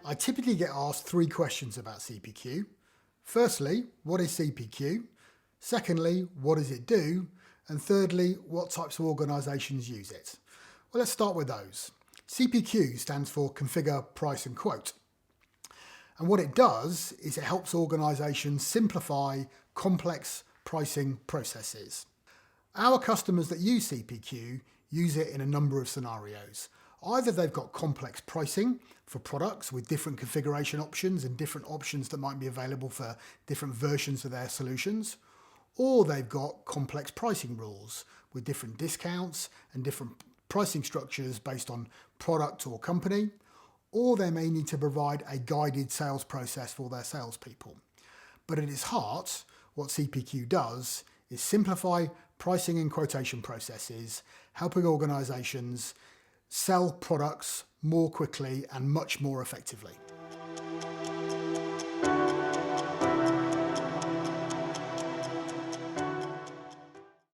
I typically get asked three questions about CPQ. Firstly, what is CPQ? Secondly, what does it do? And thirdly, what types of organisations use it? Well, let's start with those. CPQ stands for Configure, Price and Quote. And what it does is it helps organisations simplify complex pricing processes. Our customers that use CPQ use it in a number of scenarios. Either they've got complex pricing for products with different configuration options and different options that might be available for different versions of their solutions, or they've got complex pricing rules with different discounts and different pricing structures based on product or company, or they may need to provide a guided sales process for their salespeople. But at its heart, what CPQ does is simplify pricing and quotation processes, helping organisations sell products more quickly and much more effectively.